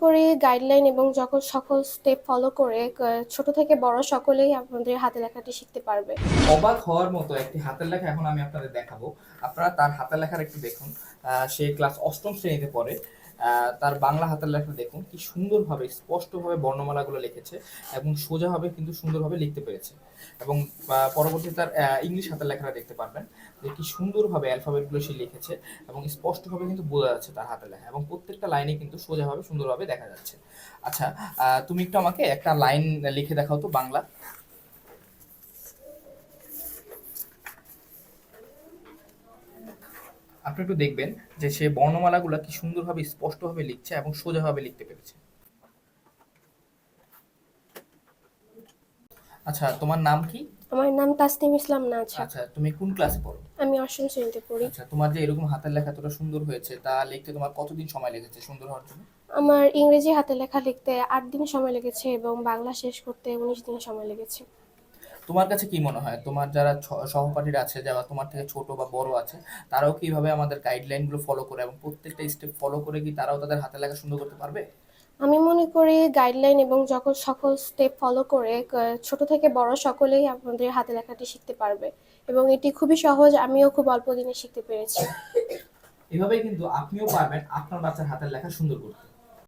করি গাইডলাইন এবং সকল স্টেপ ফলো করে ছোট থেকে বড় সকলেই আপনাদের হাতে লেখাটি শিখতে পারবে। অবাক হওয়ার মতো একটি হাতের লেখা এখন আমি আপনাদের দেখাবো। আপনারা তার হাতের লেখার একটু দেখুন। সে ক্লাস অষ্টম শ্রেণীতে পড়ে। তার বাংলা হাতের লেখা দেখুন কি সুন্দরভাবে স্পষ্টভাবে বর্ণমালাগুলো লিখেছে এবং সোজাভাবে কিন্তু সুন্দরভাবে লিখতে পেরেছে। এবং পরবর্তীতে তার ইংলিশ হাতের লেখাটা দেখতে পারবেন যে কি সুন্দরভাবে অ্যালফাবেটগুলো সে লিখেছে এবং স্পষ্টভাবে কিন্তু বোঝা যাচ্ছে তার হাতের লেখা এবং প্রত্যেকটা লাইনে কিন্তু সোজাভাবে সুন্দরভাবে দেখা যাচ্ছে। আচ্ছা, তুমি একটু আমাকে একটা লাইন লিখে দেখাও তো বাংলা। আপনি একটু দেখবেন যে সে বর্ণমালাগুলা কি সুন্দরভাবে স্পষ্টভাবে লিখছে এবং সোজাভাবে লিখতে পেরেছে। আচ্ছা, তোমার নাম কি? আমার নাম তাসনিম ইসলাম নাজহা। আচ্ছা, তুমি কোন ক্লাসে পড়ো? আমি অষ্টম শ্রেণীতে পড়ি। আচ্ছা, তোমার যে এরকম হাতের লেখা এতটা সুন্দর হয়েছে তা লিখতে তোমার কতদিন সময় লেগেছে সুন্দর হওয়ার জন্য? আমার ইংরেজি হাতে লেখা লিখতে ৮ দিন সময় লেগেছে এবং বাংলা শেষ করতে ১৯ দিন সময় লেগেছে। তোমার কাছে কি মনে হয় তোমার যারা সহপাঠীরা আছে যারা তোমার থেকে ছোট বা বড় আছে তারাও কিভাবে আমাদের গাইডলাইন গুলো ফলো করে এবং প্রত্যেকটা স্টেপ ফলো করে কি তারাও তাদের হাতের লেখা সুন্দর করতে পারবে? আমি মনে করি গাইডলাইন এবং সকল স্টেপ ফলো করে ছোট থেকে বড় সকলেই আপনাদের হাতে লেখাটি শিখতে পারবে এবং এটি খুবই সহজ। আমিও খুব অল্প দিনে শিখতে পেরেছি। এভাবেই কিন্তু আপনিও পারবেন আপনার বাচ্চার হাতের লেখা সুন্দর করতে।